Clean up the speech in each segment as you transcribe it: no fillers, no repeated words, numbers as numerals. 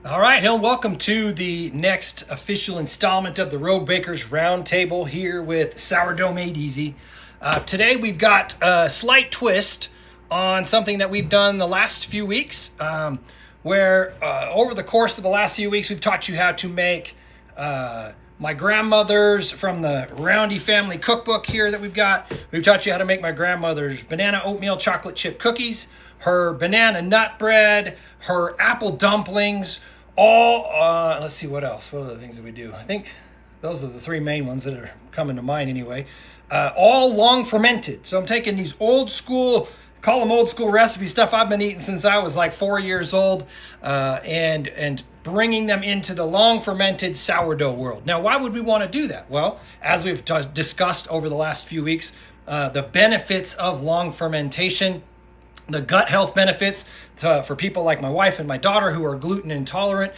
All right, and welcome to the next official installment of the Rogue Bakers Roundtable here with Sourdough Made Easy. Today we've got a slight twist on something that we've done the last few weeks, where over the course of the last few weeks we've taught you how to make my grandmother's from the Roundy family cookbook here that we've got. We've taught you how to make my grandmother's banana oatmeal chocolate chip cookies, her banana nut bread, her apple dumplings, all, let's see what else. What are the things that we do? I think those are the three main ones that are coming to mind anyway. All long fermented. So I'm taking these old school, call them old school recipe stuff I've been eating since I was like 4 years old, and bringing them into the long fermented sourdough world. Now, why would we want to do that? Well, as we've discussed over the last few weeks, the benefits of long fermentation, the gut health benefits for people like my wife and my daughter who are gluten intolerant.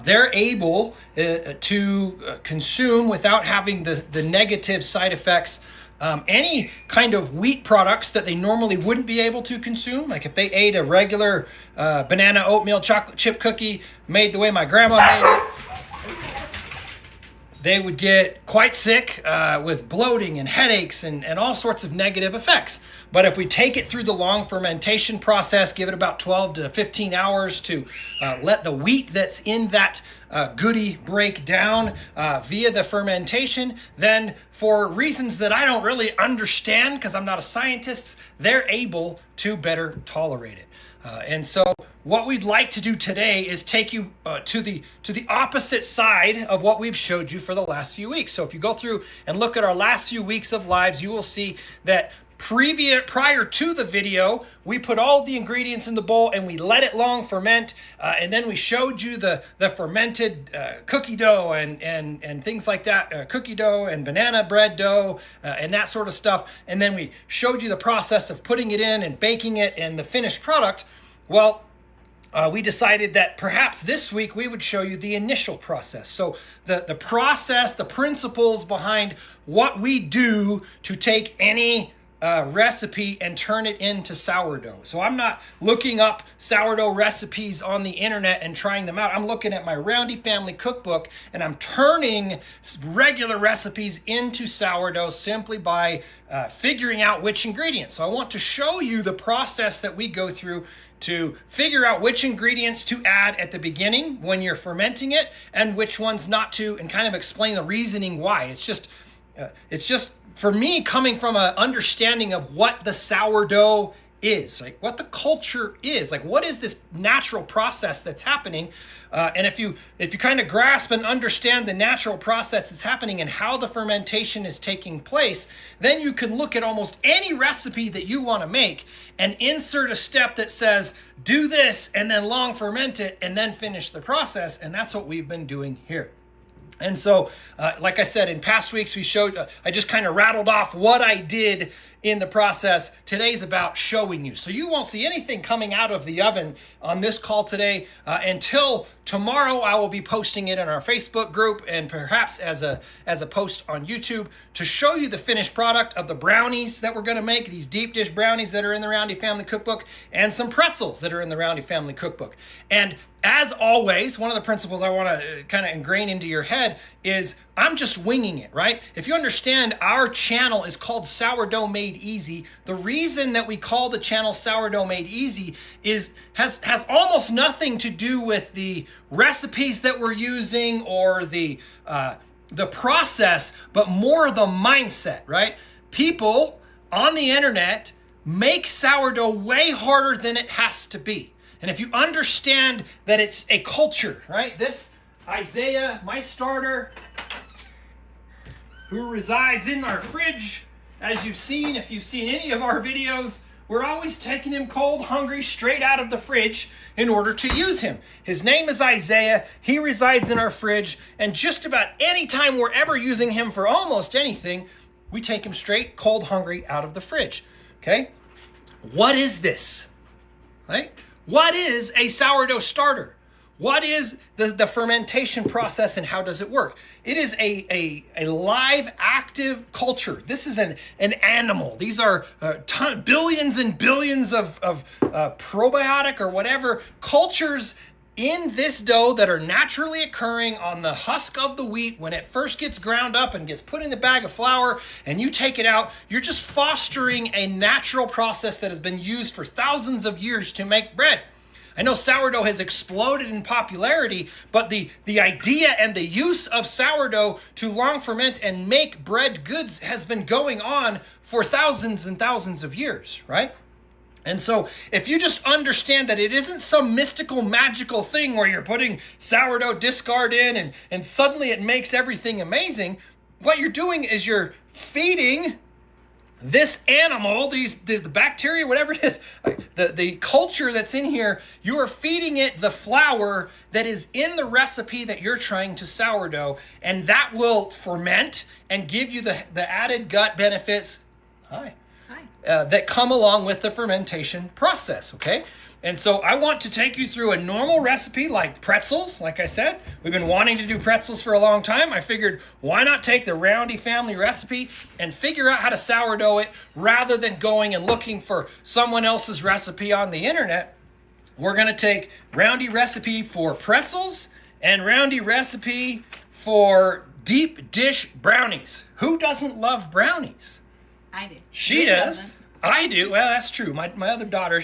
They're able to consume without having the negative side effects, any kind of wheat products that they normally wouldn't be able to consume. Like if they ate a regular banana oatmeal chocolate chip cookie made the way my grandma made it, they would get quite sick with bloating and headaches and all sorts of negative effects. But if we take it through the long fermentation process, give it about 12 to 15 hours to let the wheat that's in that goodie break down via the fermentation, then for reasons that I don't really understand because I'm not a scientist, they're able to better tolerate it. And so what we'd like to do today is take you to the opposite side of what we've showed you for the last few weeks. So if you go through and look at our last few weeks of lives, you will see that prior to the video, we put all the ingredients in the bowl and we let it long ferment, and then we showed you the fermented cookie dough and things like that, cookie dough and banana bread dough and that sort of stuff. And then we showed you the process of putting it in and baking it and the finished product. Well, we decided that perhaps this week we would show you the initial process. So the process, the principles behind what we do to take any recipe and turn it into sourdough. So I'm not looking up sourdough recipes on the internet and trying them out. I'm looking at my Roundy family cookbook and I'm turning regular recipes into sourdough simply by figuring out which ingredients. So I want to show you the process that we go through to figure out which ingredients to add at the beginning when you're fermenting it and which ones not to, and kind of explain the reasoning why. It's just for me coming from an understanding of what the sourdough is, like what the culture is, like what is this natural process that's happening, and if you kind of grasp and understand the natural process that's happening and how the fermentation is taking place, then you can look at almost any recipe that you want to make and insert a step that says do this and then long ferment it and then finish the process, and that's what we've been doing here. And so, like I said, in past weeks, we showed, I just kind of rattled off what I did in the process. Today's about showing you. So you won't see anything coming out of the oven on this call today until tomorrow. I will be posting it in our Facebook group and perhaps as a post on YouTube to show you the finished product of the brownies that we're going to make, these deep dish brownies that are in the Roundy family cookbook, and some pretzels that are in the Roundy family cookbook. And as always, one of the principles I want to kind of ingrain into your head is I'm just winging it, right? If you understand, our channel is called Sourdough Made Easy. The reason that we call the channel Sourdough Made Easy has almost nothing to do with the recipes that we're using or the process, but more the mindset, right? People on the internet make sourdough way harder than it has to be. And if you understand that it's a culture, right? This Isaiah, my starter, who resides in our fridge, as you've seen, if you've seen any of our videos, we're always taking him cold, hungry, straight out of the fridge in order to use him. His name is Isaiah. He resides in our fridge. And just about any time we're ever using him for almost anything, we take him straight, cold, hungry, out of the fridge. Okay? What is this? Right? What is a sourdough starter? What is the fermentation process and how does it work? It is a live, active culture. This is an animal. These are billions and billions of probiotic or whatever cultures in this dough that are naturally occurring on the husk of the wheat when it first gets ground up and gets put in the bag of flour and you take it out. You're just fostering a natural process that has been used for thousands of years to make bread. I know sourdough has exploded in popularity, but the idea and the use of sourdough to long ferment and make bread goods has been going on for thousands and thousands of years, right? And so if you just understand that it isn't some mystical, magical thing where you're putting sourdough discard in and suddenly it makes everything amazing, what you're doing is you're feeding this animal, the bacteria, whatever it is, the culture that's in here, you are feeding it the flour that is in the recipe that you're trying to sourdough, and that will ferment and give you the added gut benefits that come along with the fermentation process, okay? And so I want to take you through a normal recipe like pretzels. Like I said, we've been wanting to do pretzels for a long time. I figured, why not take the Roundy family recipe and figure out how to sourdough it rather than going and looking for someone else's recipe on the internet. We're going to take Roundy recipe for pretzels and Roundy recipe for deep dish brownies. Who doesn't love brownies? I do. She does. I do. Well, that's true. My other daughter,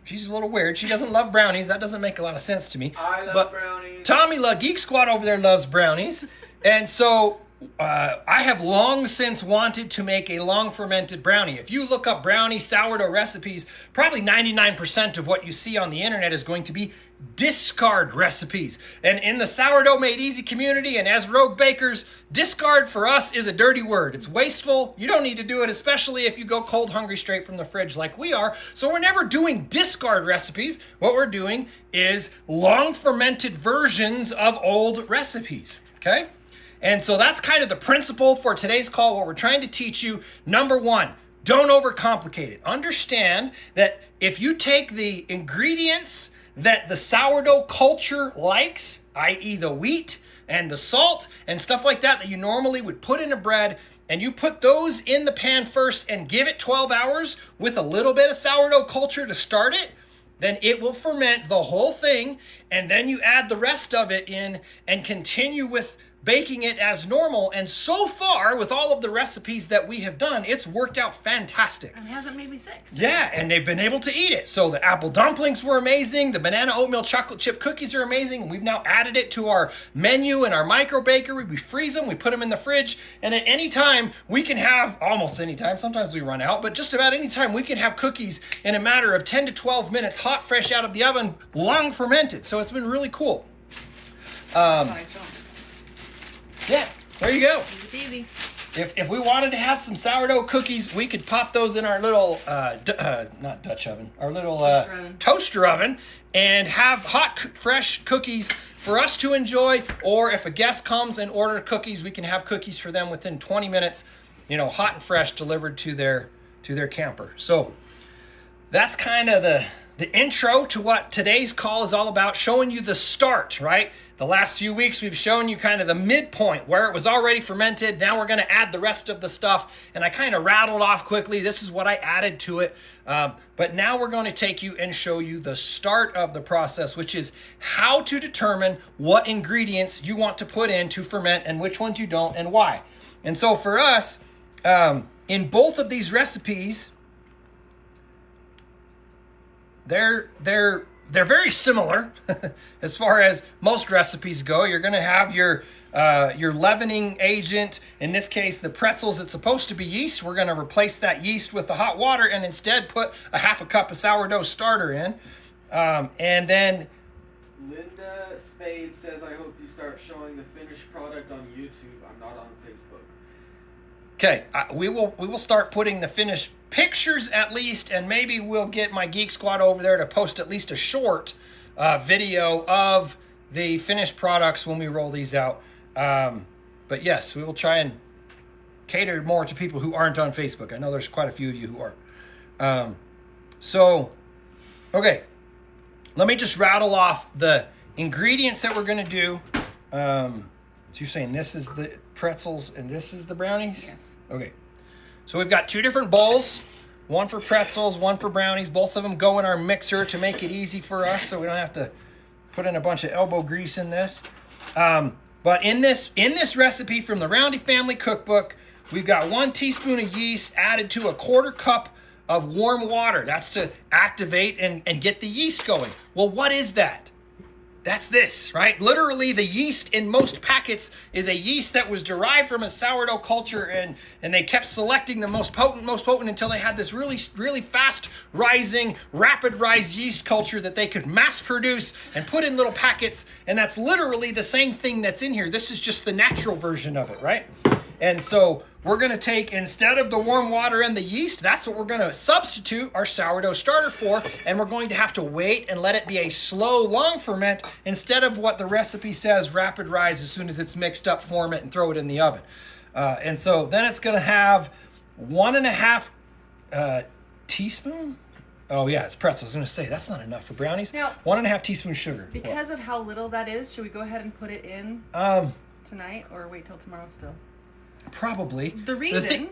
she's a little weird. She doesn't love brownies. That doesn't make a lot of sense to me. I love brownies. Tommy La Geek Squad over there loves brownies. And so I have long since wanted to make a long fermented brownie. If you look up brownie sourdough recipes, probably 99% of what you see on the internet is going to be discard recipes. And in the Sourdough Made Easy community and as Rogue Bakers, discard for us is a dirty word. It's wasteful. You don't need to do it, especially if you go cold hungry straight from the fridge like we are. So we're never doing discard recipes. What we're doing is long fermented versions of old recipes, okay? And so that's kind of the principle for today's call. What we're trying to teach you, number one, don't overcomplicate it. Understand that if you take the ingredients that the sourdough culture likes, i.e. the wheat and the salt and stuff like that you normally would put in a bread, and you put those in the pan first and give it 12 hours with a little bit of sourdough culture to start it, then it will ferment the whole thing, and then you add the rest of it in and continue with baking it as normal. And so far, with all of the recipes that we have done, it's worked out fantastic. And it hasn't made me sick. So. Yeah, and they've been able to eat it. So the apple dumplings were amazing. The banana oatmeal chocolate chip cookies are amazing. And we've now added it to our menu in our micro bakery. We freeze them, we put them in the fridge, and at any time we can have, almost any time, sometimes we run out, but just about any time we can have cookies in a matter of 10 to 12 minutes, hot, fresh out of the oven, long fermented. So it's been really cool. Yeah, there you go. Easy. If we wanted to have some sourdough cookies, we could pop those in our little, not Dutch oven, our little toaster oven and have hot, fresh cookies for us to enjoy. Or if a guest comes and orders cookies, we can have cookies for them within 20 minutes, hot and fresh, delivered to their camper. So that's kind of the intro to what today's call is all about, showing you the start, right? The last few weeks, we've shown you kind of the midpoint where it was already fermented. Now we're going to add the rest of the stuff. And I kind of rattled off quickly. This is what I added to it. But now we're going to take you and show you the start of the process, which is how to determine what ingredients you want to put in to ferment and which ones you don't and why. And so for us, in both of these recipes, they're very similar as far as most recipes go. You're going to have your leavening agent. In this case, the pretzels, it's supposed to be yeast. We're going to replace that yeast with the hot water and instead put a half a cup of sourdough starter in. And then Linda Spade says, I hope you start showing the finished product on YouTube. I'm not on Facebook. Okay, we will start putting the finished pictures at least, and maybe we'll get my Geek Squad over there to post at least a short video of the finished products when we roll these out. But yes, we will try and cater more to people who aren't on Facebook. I know there's quite a few of you who are. Okay, let me just rattle off the ingredients that we're going to do. So you're saying this is the pretzels and this is the brownies? Yes. Okay. So we've got two different bowls, one for pretzels, one for brownies. Both of them go in our mixer to make it easy for us so we don't have to put in a bunch of elbow grease in this. But in this recipe from the Roundy Family Cookbook, we've got 1 teaspoon of yeast added to a 1/4 cup of warm water. That's to activate and get the yeast going. Well, what is that? That's this, right? Literally, the yeast in most packets is a yeast that was derived from a sourdough culture, and they kept selecting the most potent until they had this really, really fast rising, rapid rise yeast culture that they could mass produce and put in little packets. And that's literally the same thing that's in here. This is just the natural version of it, right? And so we're going to take, instead of the warm water and the yeast, that's what we're going to substitute our sourdough starter for. And we're going to have to wait and let it be a slow, long ferment instead of what the recipe says, rapid rise as soon as it's mixed up, form it, and throw it in the oven. And so then it's going to have 1.5 teaspoon. Oh yeah, it's pretzels. I was going to say, that's not enough for brownies. Now, 1.5 teaspoon sugar. Because of how little that is, should we go ahead and put it in tonight or wait till tomorrow still? Probably. The reason...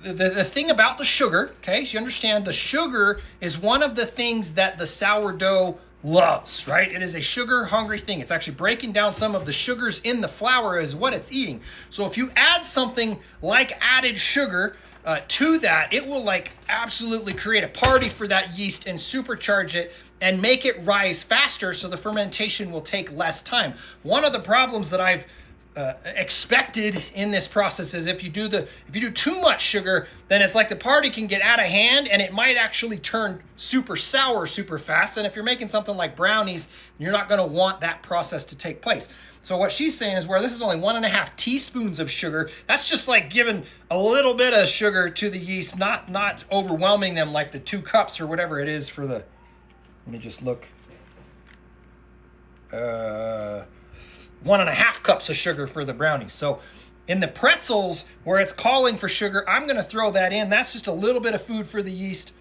The thing about the sugar, okay, so you understand, the sugar is one of the things that the sourdough loves, right? It is a sugar-hungry thing. It's actually breaking down some of the sugars in the flour is what it's eating. So if you add something like added sugar to that, it will like absolutely create a party for that yeast and supercharge it and make it rise faster so the fermentation will take less time. One of the problems that I've expected in this process is if you do too much sugar, then it's like the party can get out of hand and it might actually turn super sour super fast. And if you're making something like brownies, you're not going to want that process to take place. So what she's saying is, where this is only 1.5 teaspoons of sugar, that's just like giving a little bit of sugar to the yeast, not overwhelming them like the 2 cups or whatever it is for the, let me just look. 1.5 cups of sugar for the brownies. So in the pretzels, where it's calling for sugar, I'm going to throw that in. That's just a little bit of food for the yeast.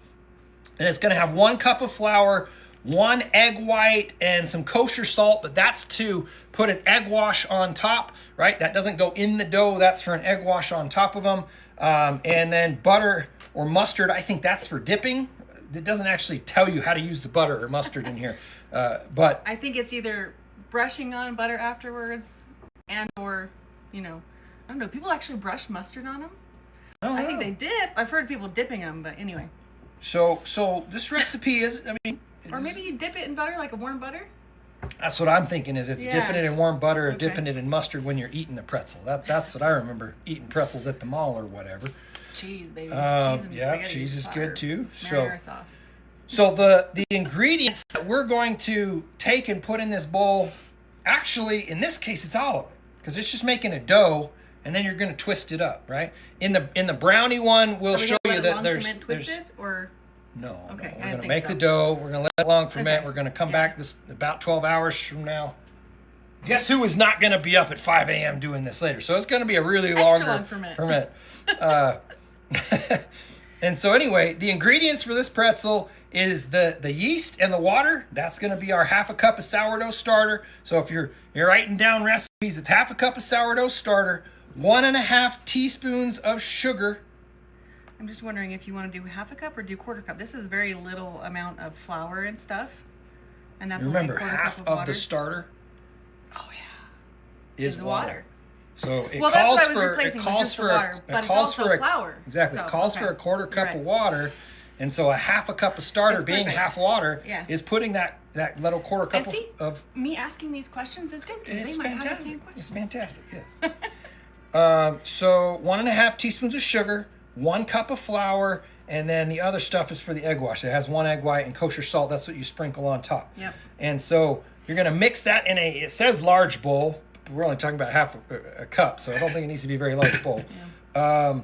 And it's going to have 1 cup of flour, 1 egg white, and some kosher salt, but that's to put an egg wash on top, right? That doesn't go in the dough. That's for an egg wash on top of them. And then butter or mustard, I think that's for dipping. It doesn't actually tell you how to use the butter or mustard in here. But I think it's either brushing on butter afterwards and or, I don't know, people actually brush mustard on them. I think they dip. I've heard people dipping them, but anyway. So this recipe is, or maybe you dip it in butter, like a warm butter. That's what I'm thinking, is it's dipping it in warm butter or dipping it in mustard when you're eating the pretzel. That's what I remember, eating pretzels at the mall or whatever. Cheese, baby. Cheese and spaghetti. Cheese is good too. Marinara sauce. So the ingredients that we're going to take and put in this bowl, actually, in this case, it's all of it, because it's just making a dough, and then you're going to twist it up, right? In the brownie one, we'll show you that there's twisted or no. Okay, We're going to make the dough. We're going to let it long ferment. Okay. We're going to come back this about 12 hours from now. Guess who is not going to be up at 5 a.m. doing this later? So it's going to be a really long ferment. And so anyway, the ingredients for this pretzel is the yeast and the water. That's going to be our 1/2 cup of sourdough starter. So if you're writing down recipes, it's 1/2 cup of sourdough starter, 1.5 teaspoons of sugar. I'm just wondering if you want to do 1/2 cup or do 1/4 cup. This is very little amount of flour and stuff, and that's remember only 1/4 half cup of water. The starter. Oh yeah, is water. So it calls for water, but it's also flour. Exactly. So, it calls for a 1/4 cup of water. And so a 1/2 cup of starter being half water is putting that little 1/4 cup of... Me asking these questions is good, because they might have the same questions. It's fantastic, yes. So 1.5 teaspoons of sugar, 1 cup of flour, and then the other stuff is for the egg wash. It has 1 egg white and kosher salt. That's what you sprinkle on top. Yep. And so you're going to mix that in it says large bowl. We're only talking about half a cup, so I don't think it needs to be a very large bowl. Yeah.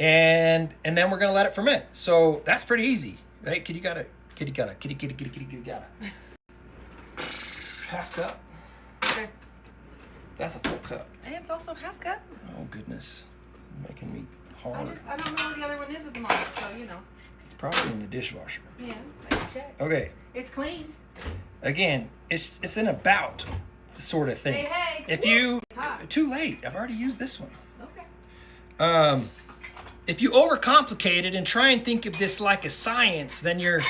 And then we're gonna let it ferment. So that's pretty easy, right? Kitty got it. 1/2 cup. Okay. That's a full cup. And it's also 1/2 cup. Oh goodness, you're making me hard. I don't know where the other one is at the moment, so It's probably in the dishwasher. Yeah, I can check. Okay. It's clean. Again, it's an about sort of thing. Hey. If you too late, I've already used this one. Okay. If you overcomplicate it and try and think of this like a science, then you're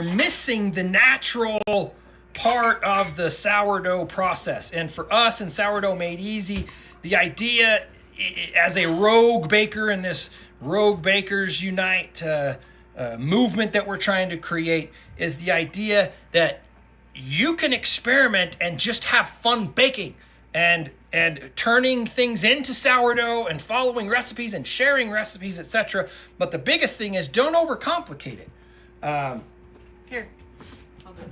missing the natural part of the sourdough process. And for us in Sourdough Made Easy, the idea as a rogue baker in this Rogue Bakers Unite movement that we're trying to create is the idea that you can experiment and just have fun baking and turning things into sourdough and following recipes and sharing recipes, etc. But the biggest thing is don't overcomplicate it. Here, I'll do it.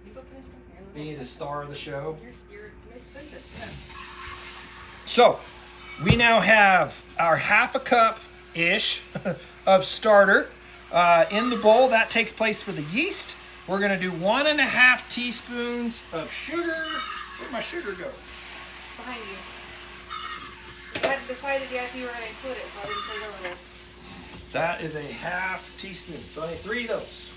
You go finish it. Be the star of the show. You're mixing it. So we now have our half a cup-ish of starter in the bowl. That takes place for the yeast. We're going to do 1.5 teaspoons of sugar. Where'd my sugar go? Behind you. I hadn't decided yet if you were going to include it, so I didn't put it over there. That is a half teaspoon. So I need 3 of those.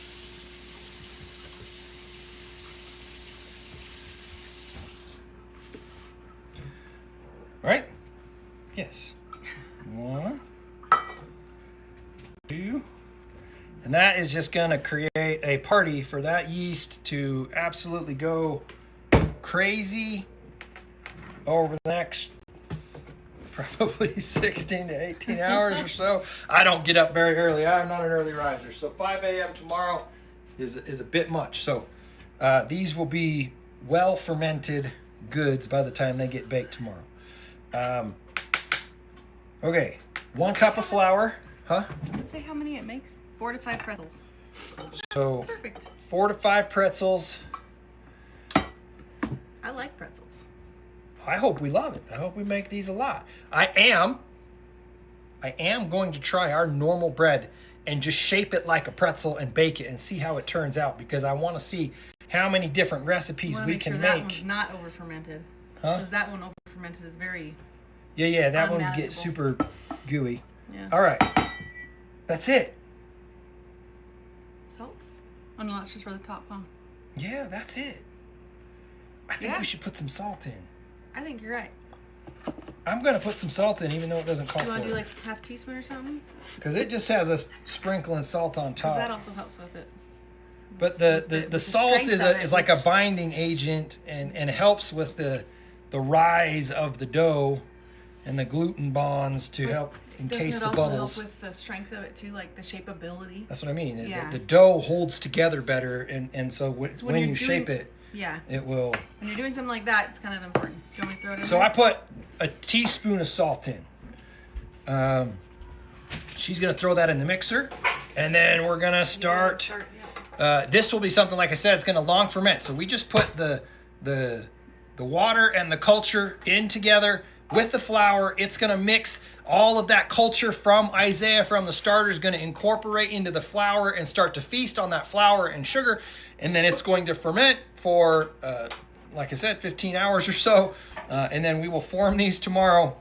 Right? Yes. 1, 2. And that is just going to create a party for that yeast to absolutely go crazy over the next probably 16 to 18 hours or so. I don't get up very early. I'm not an early riser. So 5 a.m. tomorrow is a bit much. So these will be well fermented goods by the time they get baked tomorrow. Okay, 1 cup of flour. Huh? Let's say how many it makes. 4 to 5 pretzels. So Perfect. 4 to 5 pretzels. I like pretzels. I hope we love it. I hope we make these a lot. I am going to try our normal bread and just shape it like a pretzel and bake it and see how it turns out, because I want to see how many different recipes we can sure make. That one's not over fermented. Huh? Because that one over fermented is very Yeah, that one would get unmanageable. super gooey. Yeah. All right. That's it. Salt? Oh no, that's just for the top, huh? Yeah, that's it. I think Yeah. we should put some salt in. I think you're right. I'm going to put some salt in even though it doesn't call You want for to do it. like half teaspoon or something? Because it just has us sprinkling salt on Because that top. also helps with it. But With the salt strength is of it, is like a which- binding agent and helps with the rise of the dough and the gluten bonds to help encase Doesn't the it also bubbles. help with the strength of it too, like the shapeability? That's what I mean. Yeah. The dough holds together better, and so when when you're you shape doing- it, Yeah. it will. When you're doing something like that, it's kind of important. Do you want me to throw it in So there? I put a teaspoon of salt in. She's gonna throw that in the mixer, and then we're gonna start. This will be something, like I said, it's gonna long ferment. So we just put the water and the culture in together with the flour. It's gonna mix all of that culture from Isaiah, from the starter, is gonna incorporate into the flour and start to feast on that flour and sugar. And then it's going to ferment for, like I said, 15 hours or so. And then we will form these tomorrow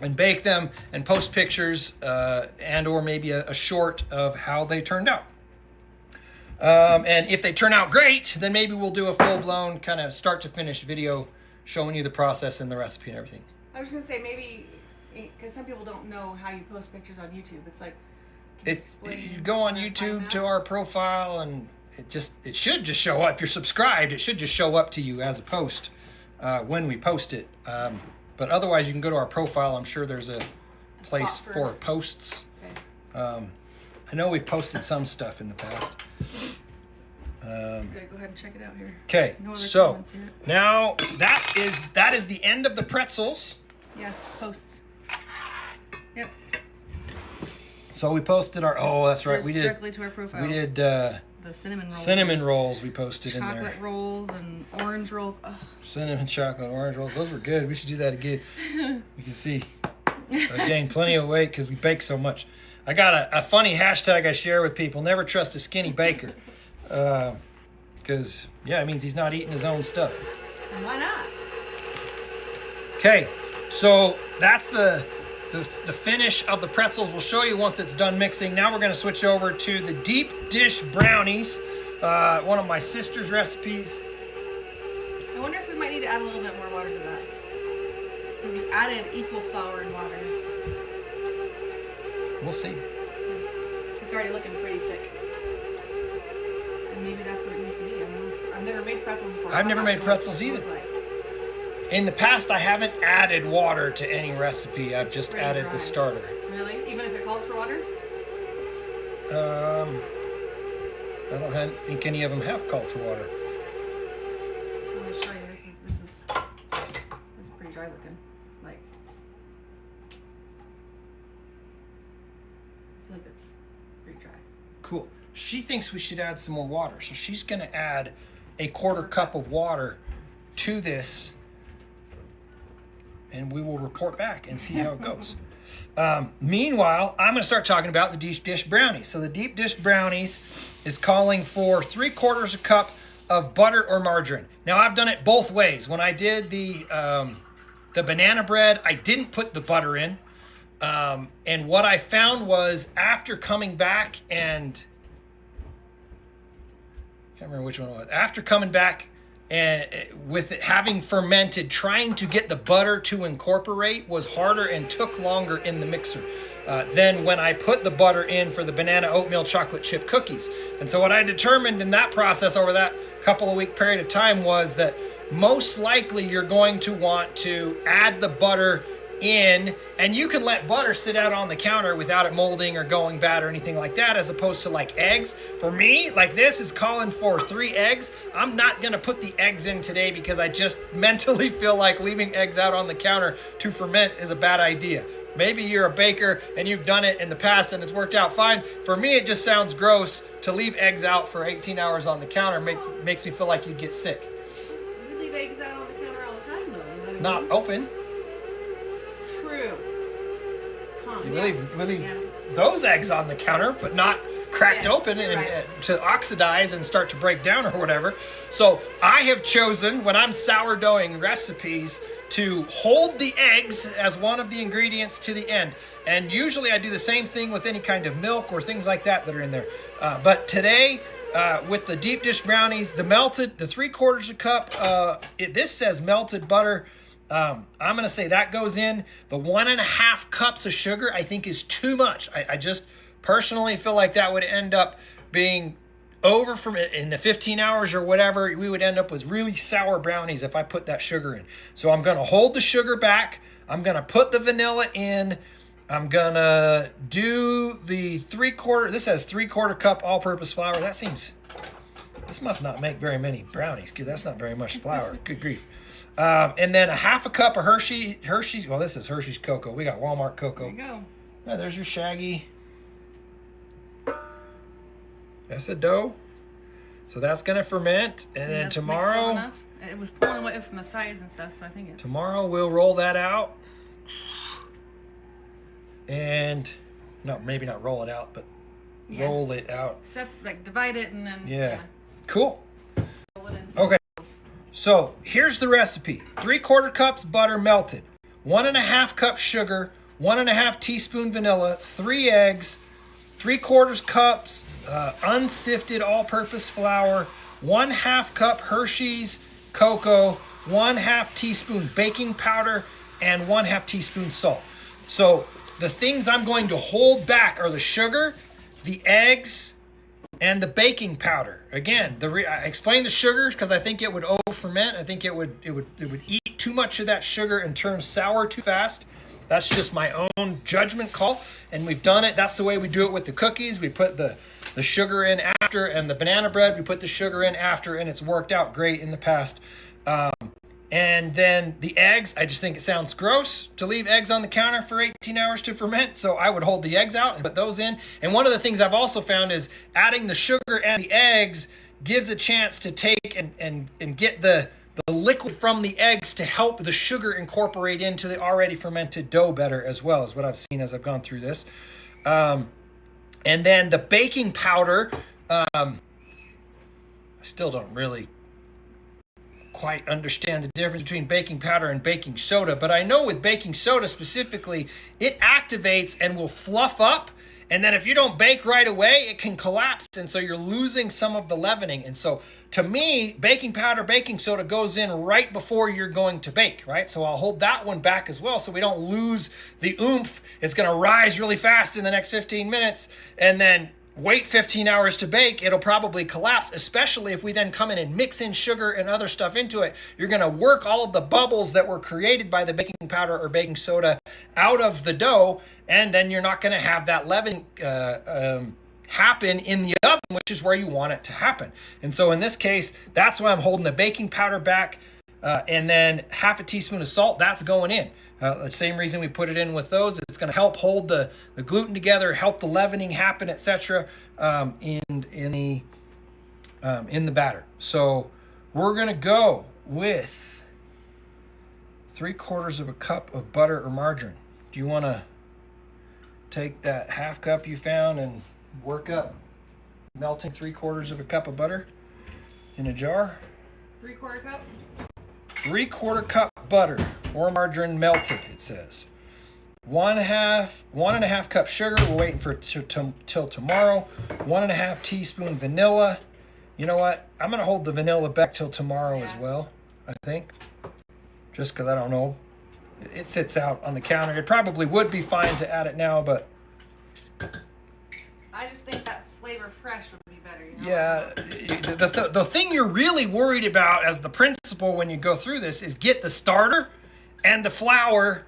and bake them and post pictures and or maybe a short of how they turned out. And if they turn out great, then maybe we'll do a full-blown kind of start to finish video showing you the process and the recipe and everything. I was just gonna say maybe because some people don't know how you post pictures on YouTube. It's like, can you explain You go on where to find YouTube that? to our profile, and it should just show up. If you're subscribed, it should just show up to you as a post when we post it. But otherwise, you can go to our profile. I'm sure there's a place spot for posts. Okay. I know we've posted some stuff in the past. Okay, go ahead and check it out here. Okay, No other so comments yet. now that is the end of the pretzels. Yeah, posts. Yep. So we posted our. Oh, that's right. Just We did. directly to our profile. We did the cinnamon rolls. cinnamon rolls. We posted in Chocolate there. rolls and orange rolls. Ugh. Cinnamon, chocolate, orange rolls. Those were good. We should do that again. You can see I gained plenty of weight because we bake so much. I got a funny hashtag I share with people. Never trust a skinny baker. Because, yeah, it means he's not eating his own stuff. And why not? Okay, so that's the finish of the pretzels. We'll show you once it's done mixing. Now we're going to switch over to the deep dish brownies, one of my sister's recipes. I wonder if we might need to add a little bit more water to that. Because you added equal flour and water. We'll see. It's already looking pretty thick. And maybe that's what it needs to see. I've never made pretzels before. I've never made pretzels either. In the past, I haven't added water to any recipe. I've just added the starter. Really? Even if it calls for water? I don't think any of them have called for water. Let me show you. This is pretty dry looking. Like, I feel like it's pretty dry. Cool. She thinks we should add some more water, so she's going to add a quarter cup of water to this, and we will report back and see how it goes. Meanwhile, I'm going to start talking about the deep dish brownies. So the deep dish brownies is calling for 3/4 a cup of butter or margarine. Now I've done it both ways. When I did the banana bread, I didn't put the butter in. And what I found was after coming back and can't remember which one it was. After coming back and with it having fermented, trying to get the butter to incorporate was harder and took longer in the mixer than when I put the butter in for the banana oatmeal chocolate chip cookies. And so what I determined in that process over that couple of week period of time was that most likely you're going to want to add the butter in, and you can let butter sit out on the counter without it molding or going bad or anything like that, as opposed to like eggs. For me, like this is calling for 3 eggs. I'm not gonna put the eggs in today because I just mentally feel like leaving eggs out on the counter to ferment is a bad idea. Maybe you're a baker and you've done it in the past and it's worked out fine. For me, it just sounds gross to leave eggs out for 18 hours on the counter. Makes me feel like you'd get sick. You leave eggs out on the counter all the time, though. Not open. True. Huh, We leave those eggs on the counter, but not cracked open and to oxidize and start to break down or whatever. So I have chosen, when I'm sourdoughing recipes, to hold the eggs as one of the ingredients to the end. And usually I do the same thing with any kind of milk or things like that are in there. But today, with the deep dish brownies, the 3/4 a cup, this says melted butter. I'm going to say that goes in. The 1.5 cups of sugar, I think, is too much. I just personally feel like that would end up being over from in the 15 hours or whatever. We would end up with really sour brownies if I put that sugar in. So I'm going to hold the sugar back. I'm going to put the vanilla in. I'm going to do the 3/4. This says 3/4 cup all-purpose flour. This must not make very many brownies. That's not very much flour. Good grief. And then 1/2 cup of Hershey's. Well, this is Hershey's cocoa. We got Walmart cocoa. There you go. Yeah, there's your shaggy. That's a dough. So that's going to ferment. And then tomorrow. It was pulling away from the sides and stuff, so I think it's. Tomorrow we'll roll that out. And, no, maybe not roll it out, but roll it out. Like divide it and then. Yeah. Cool. Okay. So here's the recipe. 3/4 cups butter melted, 1.5 cups sugar, 1.5 teaspoon vanilla, 3 eggs, 3/4 cups unsifted all-purpose flour, 1/2 cup Hershey's cocoa, 1/2 teaspoon baking powder, and 1/2 teaspoon salt. So the things I'm going to hold back are the sugar, the eggs, and the baking powder. Again, I explained the sugar because I think it would over-ferment. I think it would eat too much of that sugar and turn sour too fast. That's just my own judgment call, and we've done it. That's the way we do it with the cookies. We put the sugar in after, and the banana bread, we put the sugar in after, and it's worked out great in the past. And then the eggs, I just think it sounds gross to leave eggs on the counter for 18 hours to ferment. So I would hold the eggs out and put those in. And one of the things I've also found is adding the sugar and the eggs gives a chance to take and get the liquid from the eggs to help the sugar incorporate into the already fermented dough better, as well, as what I've seen as I've gone through this. And then the baking powder, I still don't really quite understand the difference between baking powder and baking soda, but I know with baking soda specifically, it activates and will fluff up, and then if you don't bake right away, it can collapse, and so you're losing some of the leavening. And so to me, baking powder, baking soda goes in right before you're going to bake, right? So I'll hold that one back as well so we don't lose the oomph. It's going to rise really fast in the next 15 minutes, and then wait 15 hours to bake, it'll probably collapse, especially if we then come in and mix in sugar and other stuff into it. You're going to work all of the bubbles that were created by the baking powder or baking soda out of the dough, and then you're not going to have that leavening happen in the oven, which is where you want it to happen. And so in this case, that's why I'm holding the baking powder back, and then half a teaspoon of salt, that's going in. The same reason we put it in with those. It's going to help hold the gluten together, help the leavening happen, etc. In the batter. So we're going to go with 3/4 of a cup of butter or margarine. Do you want to take that half cup you found and work up melting 3/4 of a cup of butter in a jar? 3/4 cup. 3/4 cup butter or margarine melted, it says. 1.5 cup sugar. We're waiting for till tomorrow. 1.5 teaspoon vanilla. You know what? I'm going to hold the vanilla back till tomorrow as well, I think. Just because I don't know. It sits out on the counter. It probably would be fine to add it now, but I just think that flavor fresh would be better. You know? yeah, the thing you're really worried about as the principal when you go through this is get the starter and the flour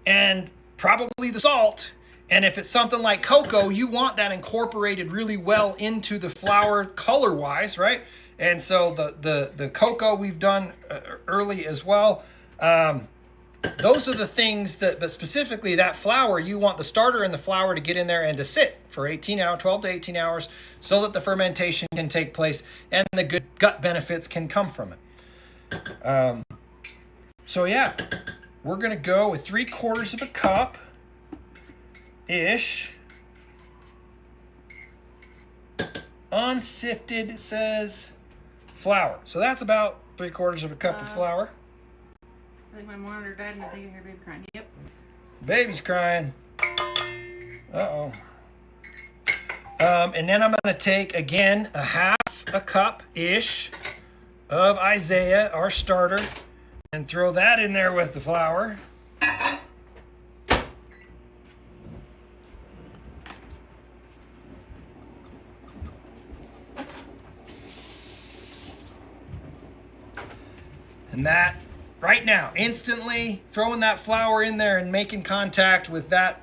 and probably the salt. And if it's something like cocoa, you want that incorporated really well into the flour color-wise, right? And so the cocoa we've done early as well. Those are the things but specifically that flour, you want the starter and the flour to get in there and to sit for 12 to 18 hours so that the fermentation can take place and the good gut benefits can come from it. So yeah, we're going to go with 3/4 of a cup-ish. Unsifted, it says, flour. So that's about 3/4 of a cup of flour. I think my monitor died and I think I hear baby crying. Yep. Baby's crying. Uh-oh. And then I'm going to take, again, a half a cup-ish of Isaiah, our starter, and throw that in there with the flour. And that, right now, instantly throwing that flour in there and making contact with that,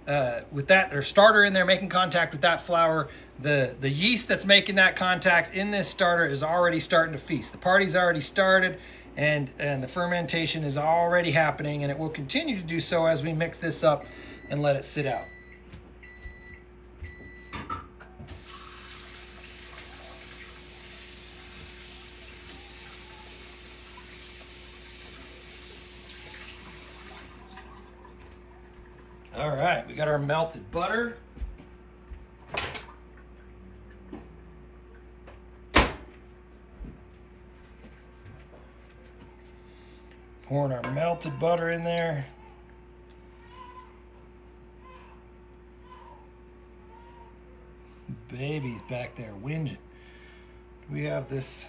or starter in there, making contact with that flour, the yeast that's making that contact in this starter is already starting to feast. The party's already started, and the fermentation is already happening, and it will continue to do so as we mix this up and let it sit out. All right, we got our melted butter. Pouring our melted butter in there. Baby's back there whinging. We have this.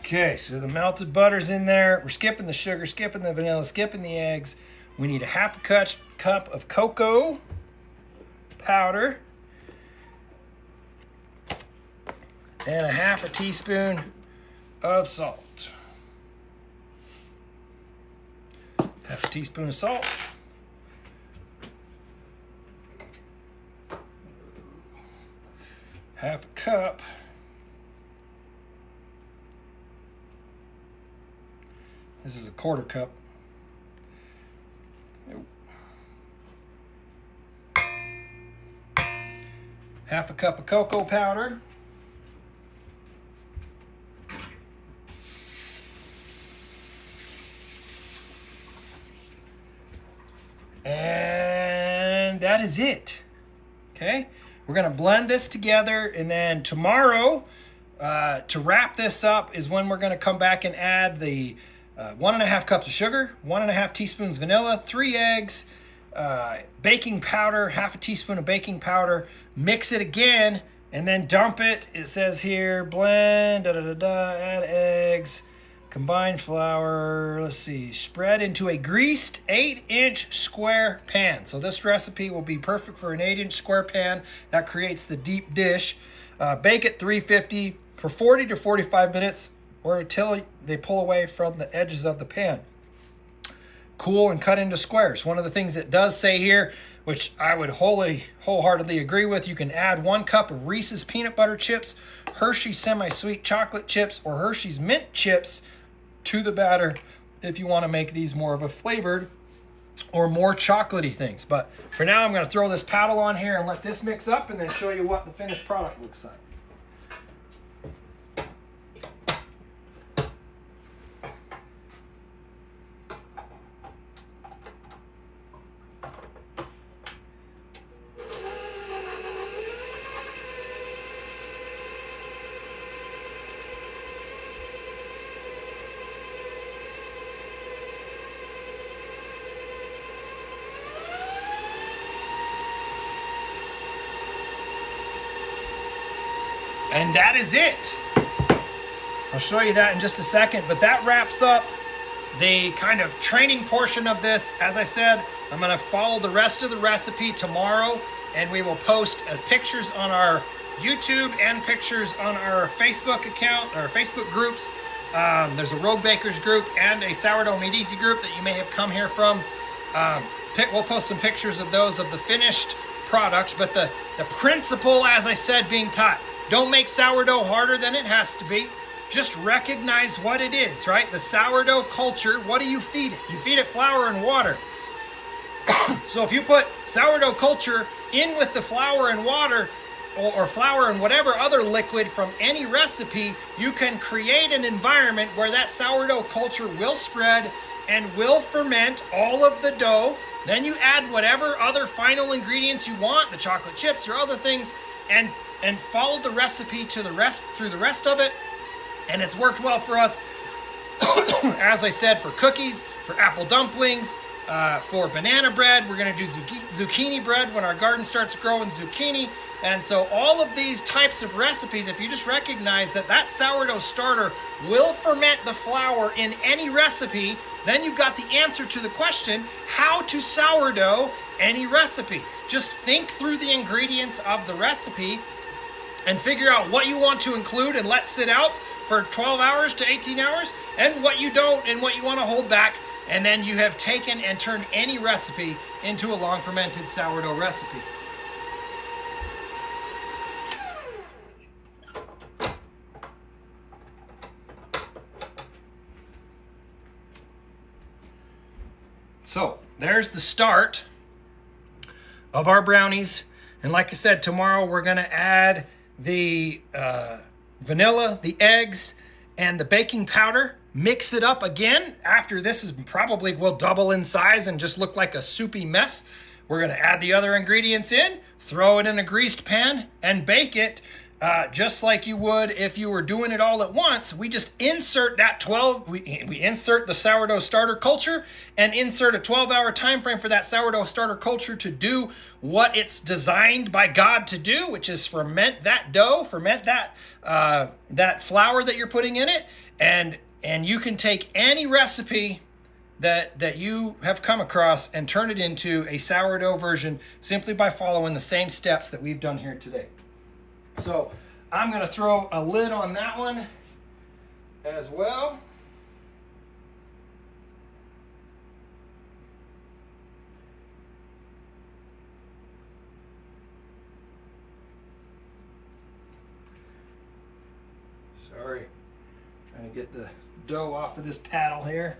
Okay, so the melted butter's in there. We're skipping the sugar, skipping the vanilla, skipping the eggs. We need a half a cup of cocoa powder and a half a teaspoon of salt. Half a teaspoon of salt. Half a cup. This is a 1/4 cup. Half a cup of cocoa powder. And that is it. Okay? We're going to blend this together, and then tomorrow, to wrap this up, is when we're going to come back and add the 1.5 cups of sugar, 1.5 teaspoons vanilla, 3 eggs, baking powder, half a teaspoon of baking powder. Mix it again and then dump it. It says here, blend, add eggs, combine flour, let's see, spread into a greased 8-inch square pan. So this recipe will be perfect for an 8-inch square pan. That creates the deep dish. Bake at 350 for 40 to 45 minutes or until they pull away from the edges of the pan. Cool and cut into squares. One of the things it does say here, which I would wholeheartedly agree with, you can add 1 cup of Reese's peanut butter chips, Hershey's semi-sweet chocolate chips, or Hershey's mint chips to the batter if you want to make these more of a flavored or more chocolatey things. But for now, I'm going to throw this paddle on here and let this mix up and then show you what the finished product looks like. And that is it. I'll show you that in just a second, but that wraps up the kind of training portion of this. As I said, I'm going to follow the rest of the recipe tomorrow, and we will post as pictures on our YouTube and pictures on our Facebook account, our Facebook groups. There's a Rogue Bakers group and a Sourdough Made Easy group that you may have come here from. We'll post some pictures of those of the finished product, but the principle, as I said, being taught. Don't make sourdough harder than it has to be. Just recognize what it is, right? The sourdough culture, what do you feed it? You feed it flour and water. So if you put sourdough culture in with the flour and water, or flour and whatever other liquid from any recipe, you can create an environment where that sourdough culture will spread and will ferment all of the dough. Then you add whatever other final ingredients you want, the chocolate chips or other things, and follow the recipe through the rest of it. And it's worked well for us, as I said, for cookies, for apple dumplings, for banana bread. We're going to do zucchini bread when our garden starts growing zucchini. And so all of these types of recipes, if you just recognize that sourdough starter will ferment the flour in any recipe, then you've got the answer to the question, how to sourdough any recipe. Just think through the ingredients of the recipe and figure out what you want to include and let sit out for 12 hours to 18 hours, and what you don't and what you want to hold back. And then you have taken and turned any recipe into a long fermented sourdough recipe. So there's the start of our brownies. And like I said, tomorrow we're going to add the vanilla, the eggs, and the baking powder. Mix it up again. After this will double in size and just look like a soupy mess. We're going to add the other ingredients in, throw it in a greased pan, and bake it just like you would if you were doing it all at once. We just insert we insert the sourdough starter culture and insert a 12-hour time frame for that sourdough starter culture to do what it's designed by God to do, which is ferment that dough, ferment that flour that you're putting in it, and you can take any recipe that you have come across and turn it into a sourdough version simply by following the same steps that we've done here today. So I'm going to throw a lid on that one as well. Sorry, trying to get the dough off of this paddle here.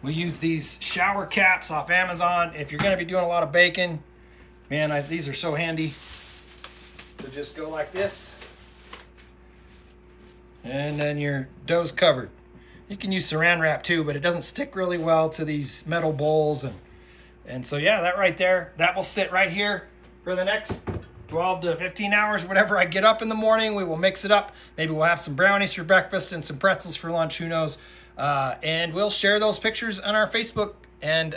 We use these shower caps off Amazon. If you're going to be doing a lot of baking, man, these are so handy. So just go like this, and then your dough's covered. You can use saran wrap too, but it doesn't stick really well to these metal bowls. And so yeah, that right there, that will sit right here for the next 12 to 15 hours, whatever I get up in the morning. We will mix it up. Maybe we'll have some brownies for breakfast and some pretzels for lunch, who knows. And we'll share those pictures on our Facebook and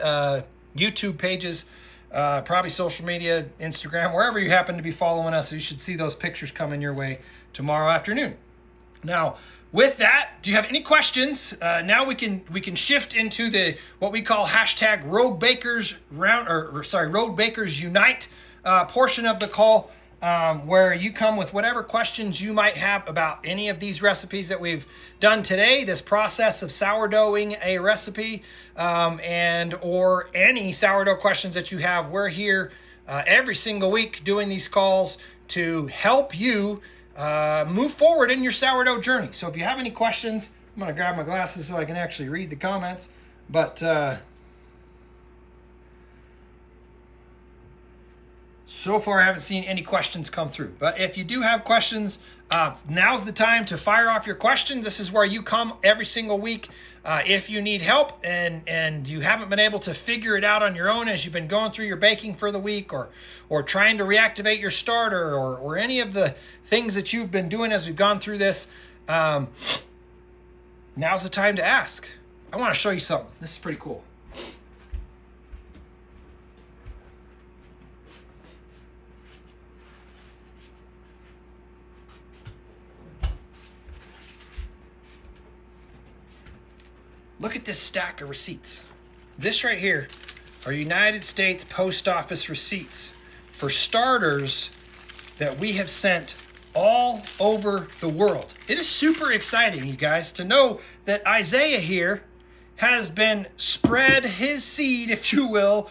YouTube pages, probably social media, Instagram, wherever you happen to be following us. You should see those pictures coming your way tomorrow afternoon. Now, with that, do you have any questions? Now we can shift into the what we call hashtag Rogue Bakers Rogue Bakers Unite portion of the call, where you come with whatever questions you might have about any of these recipes that we've done today, this process of sourdoughing a recipe, and or any sourdough questions that you have. We're here every single week doing these calls to help you move forward in your sourdough journey. So if you have any questions, I'm going to grab my glasses so I can actually read the comments. But so far I haven't seen any questions come through. But if you do have questions, now's the time to fire off your questions. This is where you come every single week. If you need help and you haven't been able to figure it out on your own as you've been going through your baking for the week, or trying to reactivate your starter, or any of the things that you've been doing as we've gone through this, now's the time to ask. I want to show you something. This is pretty cool. Look at this stack of receipts. This right here are United States Post Office receipts for starters that we have sent all over the world. It is super exciting, you guys, to know that Isaiah here has been spread his seed, if you will,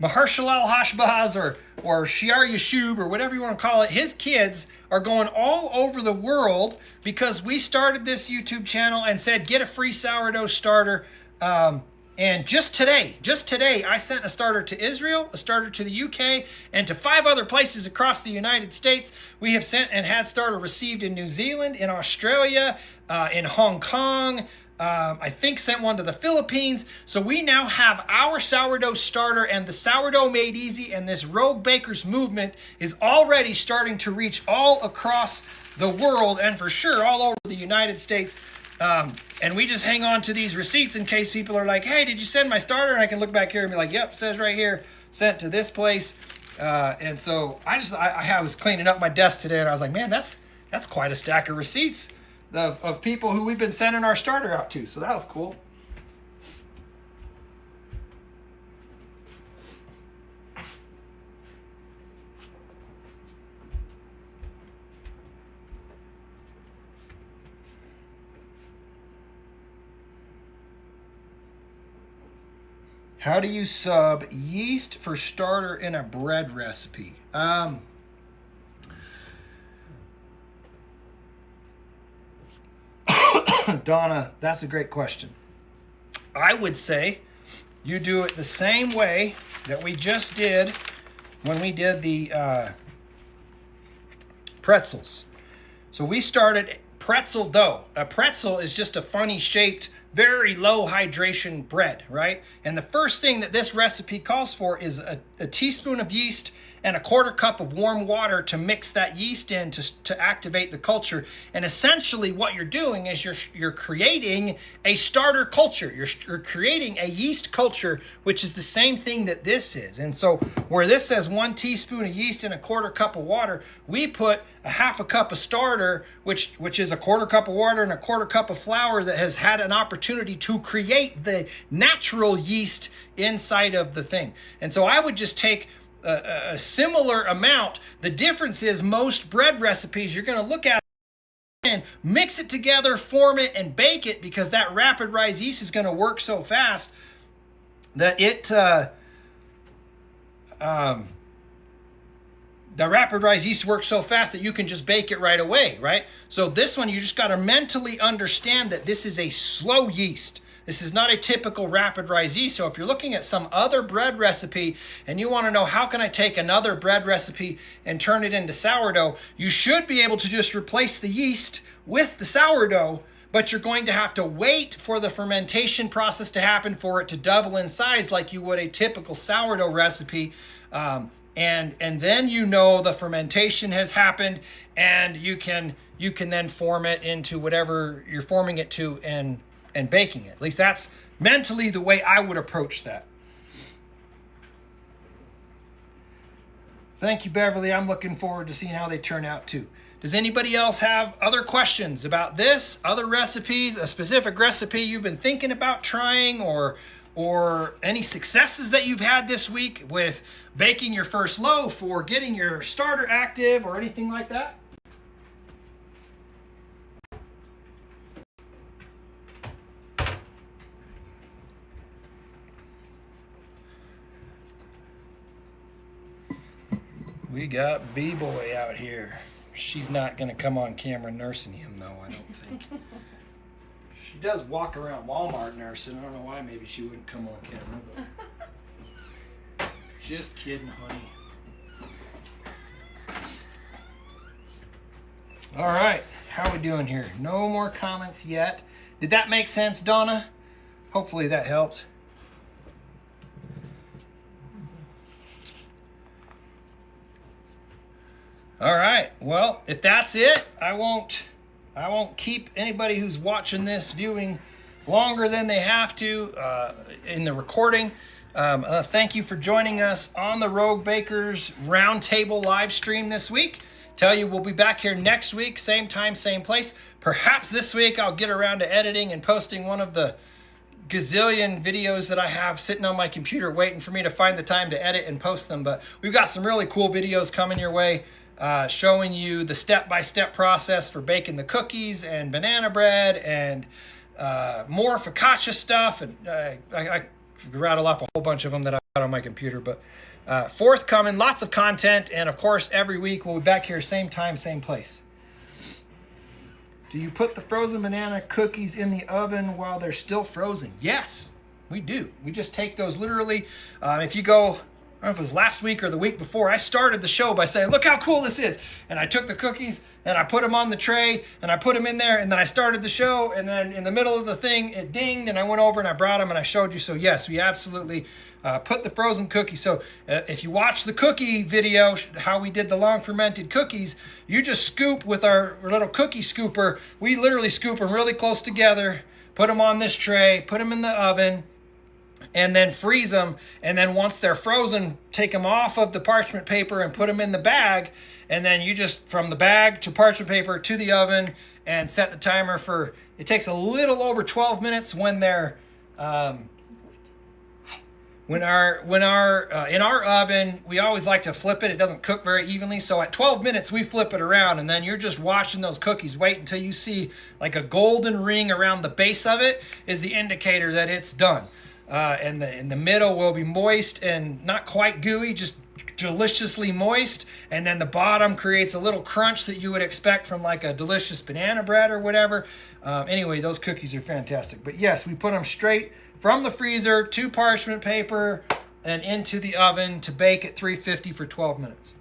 Mahershala al-Hashbaz or Shiar Yashub, or whatever you want to call it. His kids are going all over the world because we started this YouTube channel and said, get a free sourdough starter. And just today, I sent a starter to Israel, a starter to the UK, and to 5 other places across the United States. We have sent and had starter received in New Zealand, in Australia, in Hong Kong. I think sent one to the Philippines. So we now have our sourdough starter, and the Sourdough Made Easy and this Rogue Bakers movement is already starting to reach all across the world, and for sure all over the United States. And we just hang on to these receipts in case people are like, hey, did you send my starter? And I can look back here and be like, yep, it says right here, sent to this place. And so I was cleaning up my desk today, and I was like, man, that's quite a stack of receipts of people who we've been sending our starter out to. So that was cool. How do you sub yeast for starter in a bread recipe? Donna, that's a great question. I would say you do it the same way that we just did when we did the pretzels. So we started pretzel dough. A pretzel is just a funny shaped, very low hydration bread, right? And the first thing that this recipe calls for is a teaspoon of yeast and a 1/4 cup of warm water to mix that yeast in to activate the culture. And essentially what you're doing is you're creating a starter culture. You're creating a yeast culture, which is the same thing that this is. And so where this says 1 teaspoon of yeast and a 1/4 cup of water, we put a 1/2 cup of starter, which is a 1/4 cup of water and a 1/4 cup of flour that has had an opportunity to create the natural yeast inside of the thing. And so I would just take a similar amount. The difference is most bread recipes, you're going to look at and mix it together, form it, and bake it, because that rapid rise yeast is going to work so fast that the rapid rise yeast works so fast that you can just bake it right away, right? So this one, you just got to mentally understand that this is a slow yeast. This is not a typical rapid rise yeast. So if you're looking at some other bread recipe and you want to know how can I take another bread recipe and turn it into sourdough, you should be able to just replace the yeast with the sourdough, but you're going to have to wait for the fermentation process to happen for it to double in size like you would a typical sourdough recipe. and then you know the fermentation has happened, and you can then form it into whatever you're forming it to and baking it. At least that's mentally the way I would approach that. Thank you, Beverly. I'm looking forward to seeing how they turn out too. Does anybody else have other questions about this, other recipes, a specific recipe you've been thinking about trying, or any successes that you've had this week with baking your first loaf or getting your starter active or anything like that? We got B-Boy out here. She's not going to come on camera nursing him, though, I don't think. She does walk around Walmart nursing. I don't know why. Maybe she wouldn't come on camera. But just kidding, honey. All right. How are we doing here? No more comments yet. Did that make sense, Donna? Hopefully that helped. All right. Well, if that's it, I won't keep anybody who's watching this viewing longer than they have to in the recording. Thank you for joining us on the Rogue Bakers Roundtable live stream this week. Tell you we'll be back here next week, same time, same place. Perhaps this week I'll get around to editing and posting one of the gazillion videos that I have sitting on my computer waiting for me to find the time to edit and post them. But we've got some really cool videos coming your way. Showing you the step-by-step process for baking the cookies and banana bread and more focaccia stuff. And I rattle off a whole bunch of them that I've got on my computer. But forthcoming, lots of content. And, of course, every week we'll be back here same time, same place. Do you put the frozen banana cookies in the oven while they're still frozen? Yes, we do. We just take those literally. If you go... I don't know if it was last week or the week before, I started the show by saying, look how cool this is. And I took the cookies and I put them on the tray and I put them in there, and then I started the show, and then in the middle of the thing, it dinged, and I went over and I brought them and I showed you. So yes, we absolutely put the frozen cookies. So if you watch the cookie video, how we did the long fermented cookies, you just scoop with our little cookie scooper. We literally scoop them really close together, put them on this tray, put them in the oven, and then freeze them. And then once they're frozen, take them off of the parchment paper and put them in the bag. And then you just, from the bag to parchment paper to the oven, and set the timer for, it takes a little over 12 minutes when they're, in our oven, we always like to flip it. It doesn't cook very evenly. So at 12 minutes, we flip it around, and then you're just watching those cookies. Wait until you see like a golden ring around the base of it is the indicator that it's done. And the middle will be moist and not quite gooey, just deliciously moist. And then the bottom creates a little crunch that you would expect from like a delicious banana bread or whatever. Anyway, those cookies are fantastic. But yes, we put them straight from the freezer to parchment paper and into the oven to bake at 350 for 12 minutes.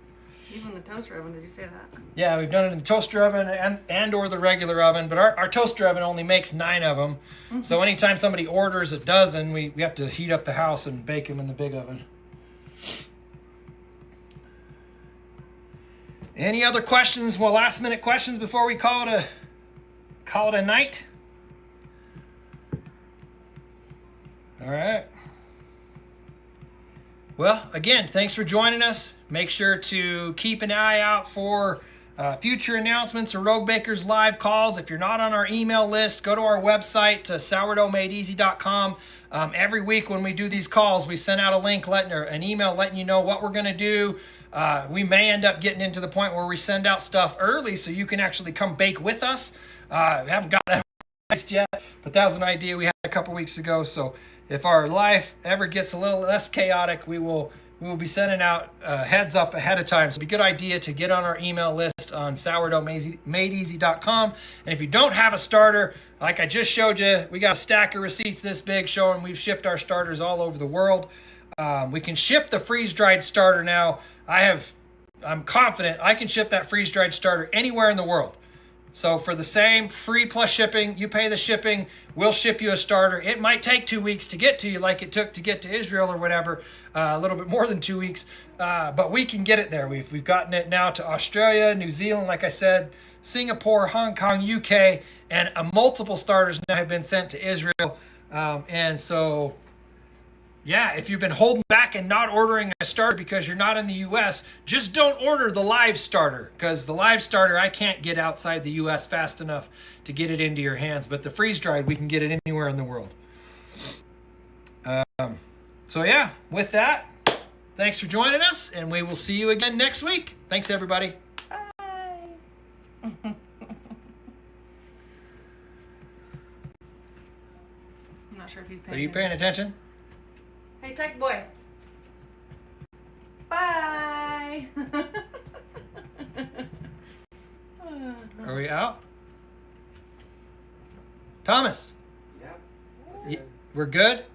Even the toaster oven, did you say that? Yeah, we've done it in the toaster oven and or the regular oven, but our toaster oven only makes 9 of them. Mm-hmm. So anytime somebody orders a dozen, we have to heat up the house and bake them in the big oven. Any other questions? Well, last minute questions before we call it a night? All right. Well, again, thanks for joining us. Make sure to keep an eye out for future announcements or Rogue Bakers live calls. If you're not on our email list, go to our website, sourdoughmadeeasy.com. Every week when we do these calls, we send out a link, an email letting you know what we're going to do. We may end up getting into the point where we send out stuff early so you can actually come bake with us. We haven't got that yet, but that was an idea we had a couple weeks ago. So if our life ever gets a little less chaotic, we will be sending out heads up ahead of time. So it'd be a good idea to get on our email list on sourdoughmadeeasy.com. And if you don't have a starter, like I just showed you, we got a stack of receipts this big showing we've shipped our starters all over the world. We can ship the freeze-dried starter now. I'm confident I can ship that freeze-dried starter anywhere in the world. So for the same free plus shipping, you pay the shipping, we'll ship you a starter. It might take 2 weeks to get to you like it took to get to Israel or whatever, a little bit more than 2 weeks, but we can get it there. We've gotten it now to Australia, New Zealand, like I said, Singapore, Hong Kong, UK, and multiple starters now have been sent to Israel. And so, yeah, if you've been holding back and not ordering a starter because you're not in the US, just don't order the live starter, because the live starter I can't get outside the US fast enough to get it into your hands. But the freeze dried, we can get it anywhere in the world. So yeah, with that, thanks for joining us, and we will see you again next week. Thanks, everybody. Bye. I'm not sure if he's paying Are you paying attention? Hey, tech boy. Bye. Are we out? Thomas, Yep. we're good?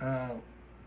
Mhm.